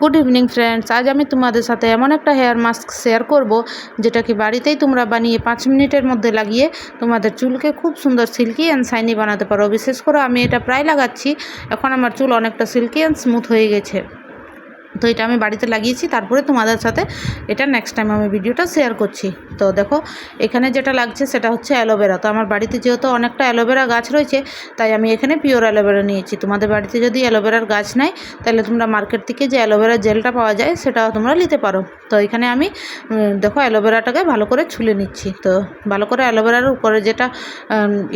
Good evening friends, আজ আমি তোমাদের সাথে এমন একটা হেয়ার মাস্ক শেয়ার করব যেটা কি বাড়িতেই তোমরা বানিয়ে 5 মিনিটের মধ্যে লাগিয়ে তোমাদের চুলকে খুব সুন্দর সিল্কি অ্যান্ড শাইনি বানাতে পারো। বিশেষ করে আমি এটা প্রায় লাগাচ্ছি, এখন আমার চুল অনেকটা সিল্কি অ্যান্ড স্মুথ হয়ে গেছে। তো এটা আমি বাড়িতে লাগিয়েছি, তারপরে তোমাদের সাথে এটা নেক্সট টাইম আমি ভিডিওটা শেয়ার করছি। তো দেখো এখানে যেটা লাগছে সেটা হচ্ছে অ্যালোভেরা। তো আমার বাড়িতে যেহেতু অনেকটা অ্যালোভেরা গাছ রয়েছে, তাই আমি এখানে পিওর অ্যালোভেরা নিয়েছি। তোমাদের বাড়িতে যদি অ্যালোভেরার গাছ নাই, তাহলে তোমরা মার্কেট থেকে যে অ্যালোভেরা জেলটা পাওয়া যায় সেটাও তোমরা নিতে পারো। তো এখানে আমি দেখো অ্যালোভেরাটাকে ভালো করে ছুলে নিচ্ছি। তো ভালো করে অ্যালোভেরার উপরে যেটা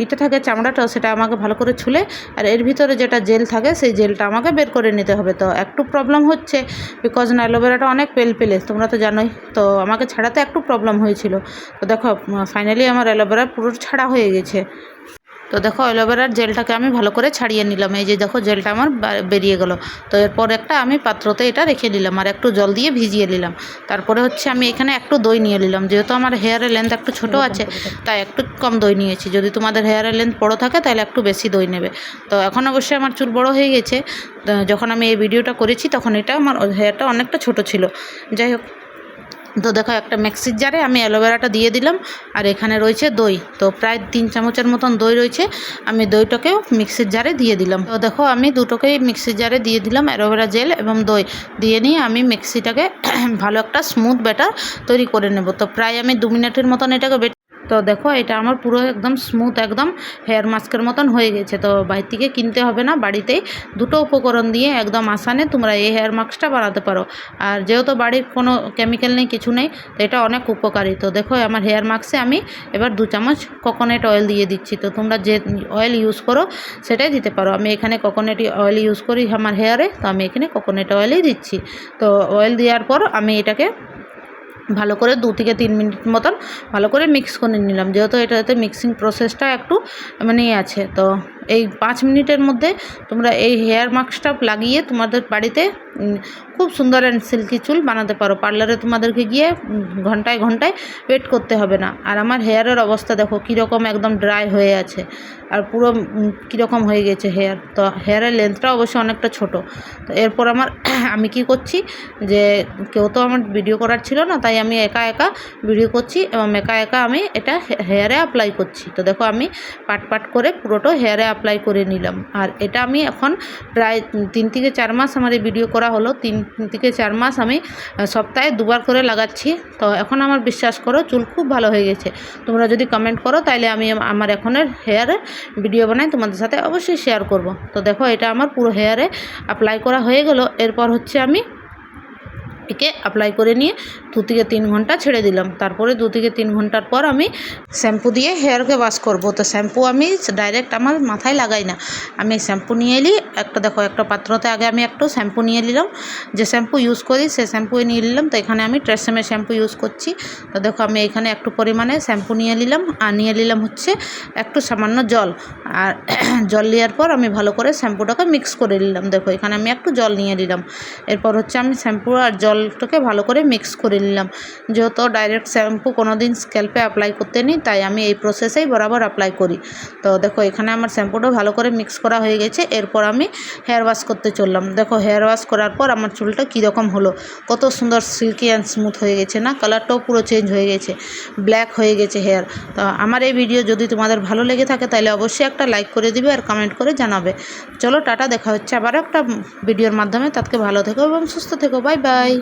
এটা থাকে চামড়াটা, সেটা আমাকে ভালো করে ছুলে, আর এর ভিতরে যেটা জেল থাকে সেই জেলটা আমাকে বের করে নিতে হবে। তো একটু প্রবলেম হচ্ছে, বিকজ না অ্যালোভেরাটা অনেক পেলে তোমরা তো জানোই। তো আমাকে ছাড়াতে একটু প্রবলেম হয়েছিল। তো দেখো ফাইনালি আমার অ্যালোভেরা পুরো ছাড়া হয়ে গেছে। তো দেখো অ্যালোভেরার জেলটাকে আমি ভালো করে ছাড়িয়ে নিলাম। এই যে দেখো জেলটা আমার বেরিয়ে গেল। তো এরপর একটা আমি পাত্রতে এটা রেখে দিলাম আর একটু জল দিয়ে ভিজিয়ে নিলাম। তারপরে হচ্ছে আমি এখানে একটু দই নিয়ে নিলাম। যেহেতু আমার হেয়ারের লেন্থ একটু ছোট আছে, তাই একটু কম দই নিয়েছি। যদি তোমাদের হেয়ারের লেন্থ বড়ো থাকে তাহলে একটু বেশি দই নেবে। তো এখন অবশ্যই আমার চুল বড়ো হয়ে গেছে। যখন আমি এই ভিডিওটা করেছি তখন এটা আমার হেয়ারটা অনেকটা ছোট ছিল। যাই হোক, তো দেখো একটা মিক্সির জারে আমি অ্যালোভেরাটা দিয়ে দিলাম, আর এখানে রয়েছে দই। তো প্রায় 3 চামচের মতন দই রয়েছে, আমি দইটাকেও মিক্সির জারে দিয়ে দিলাম। তো দেখো আমি দুটোকেই মিক্সির জারে দিয়ে দিলাম, অ্যালোভেরা জেল এবং দই দিয়ে নিয়ে আমি মিক্সিটাকে ভালো একটা স্মুথ ব্যাটার তৈরি করে নেব। তো প্রায় আমি 2 মিনিটের মতন এটাকে তো দেখো এটা আমার পুরো একদম স্মুথ, একদম হেয়ার মাস্কের মতন হয়ে গেছে। তো বাইরে থেকে কিনতে হবে না, বাড়িতেই দুটো উপকরণ দিয়ে একদম আসানে তোমরা এই হেয়ার মাস্কটা বানাতে পারো। আর যেহেতু বাড়ির কোনো কেমিক্যাল নেই, কিছু নেই, তো এটা অনেক উপকারী। তো দেখো আমার হেয়ার মাস্কে আমি এবার 2 চামচ কোকোনাট অয়েল দিয়ে দিচ্ছি। তো তোমরা যে অয়েল ইউজ করো সেটাই দিতে পারো। আমি এখানে কোকোনাট অয়েল ইউজ করি আমার হেয়ারে, তো আমি এখানে কোকোনাট অয়েলই দিচ্ছি। তো অয়েল দেওয়ার পর আমি এটাকে ভালো করে 2 থেকে 3 মিনিট মতন ভালো করে মিক্স করে নিলাম। যেহেতু এটাতে মিক্সিং প্রসেসটা একটু আছে, তো এই 5 মিনিটের মধ্যে তোমরা এই হেয়ার মাস্কটা লাগিয়ে তোমাদের বাড়িতে খুব সুন্দর অ্যান্ড সিল্কি চুল বানাতে পারো। পার্লারে তোমাদেরকে গিয়ে ঘন্টায় ঘন্টায় ওয়েট করতে হবে না। আর আমার হেয়ারের অবস্থা দেখো কীরকম, একদম ড্রাই হয়ে আছে আর পুরো কীরকম হয়ে গেছে হেয়ার। তো হেয়ারের লেন্থটা অবশ্যই অনেকটা ছোট। তো এরপর আমি কি করছি, যে কেউ তো আমার ভিডিও করার ছিল না, তাই আমি একা একা ভিডিও করছি এবং একা একা আমি এটা হেয়ারে অ্যাপ্লাই করছি। তো দেখো আমি পাট করে পুরোটা হেয়ারে অ্যাপ্লাই করে নিলাম। আর এটা আমি এখন প্রায় 3 থেকে 4 মাস আমার এই ভিডিও করা হলো। 3 থেকে 4 মাস আমি সপ্তাহে 2 বার করে লাগাচ্ছি। তো এখন আমার বিশ্বাস করো চুল খুব ভালো হয়ে গেছে। তোমরা যদি কমেন্ট করো তাহলে আমি আমার এখনের হেয়ারে ভিডিও বানাই তোমাদের সাথে অবশ্যই শেয়ার করব। তো দেখো এটা আমার পুরো হেয়ারে অ্যাপ্লাই করা হয়ে গেল। এরপর হচ্ছে আমি একে অ্যাপ্লাই করে নিয়ে 2 থেকে 3 ঘন্টা ছেড়ে দিলাম। তারপরে 2 থেকে 3 ঘন্টার পর আমি শ্যাম্পু দিয়ে হেয়ারকে ওয়াশ করব। তো শ্যাম্পু আমি ডাইরেক্ট আমার মাথায় লাগাই না, আমি শ্যাম্পু নিয়ে এলি একটা পাত্রতে আগে আমি একটু শ্যাম্পু নিয়ে নিলাম। যে শ্যাম্পু ইউজ করি সে শ্যাম্পু নিয়ে নিলাম। তো এখানে আমি ট্রেসেমের শ্যাম্পু ইউজ করছি। তো দেখো আমি এখানে একটু পরিমাণে শ্যাম্পু নিয়ে নিলাম, আর নিয়ে নিলাম হচ্ছে একটু সামান্য জল। আর জল নেওয়ার পর আমি ভালো করে শ্যাম্পুটাকে মিক্স করে নিলাম। দেখো এখানে আমি একটু জল নিয়ে নিলাম। এরপর হচ্ছে আমি শ্যাম্পু আর জলটাকে ভালো করে মিক্স করে নিলাম। যেহেতু ডাইরেক্ট শ্যাম্পু কোনো দিন স্ক্যাল্পে অ্যাপ্লাই করতে নিই, তাই আমি এই প্রসেসেই বরাবর অ্যাপ্লাই করি। তো দেখো এখানে আমার শ্যাম্পুটা ভালো করে মিক্স করা হয়ে গেছে। এরপর আমি হেয়ার ওয়াশ করতে চললাম। দেখো হেয়ার ওয়াশ করার পর আমার চুলটা কীরকম হলো, কত সুন্দর সিল্কি অ্যান্ড স্মুথ হয়ে গেছে না, কালারটাও পুরো চেঞ্জ হয়ে গেছে, ব্ল্যাক হয়ে গেছে হেয়ার। তো আমার এই ভিডিও যদি তোমাদের ভালো লেগে থাকে তাহলে অবশ্যই একটা লাইক করে দিবে আর কমেন্ট করে জানাবে। চলো টাটা, দেখা হচ্ছে আবার একটা ভিডিওর মাধ্যমে। তাদেরকে ভালো থেকো এবং সুস্থ থেকো। Bye bye.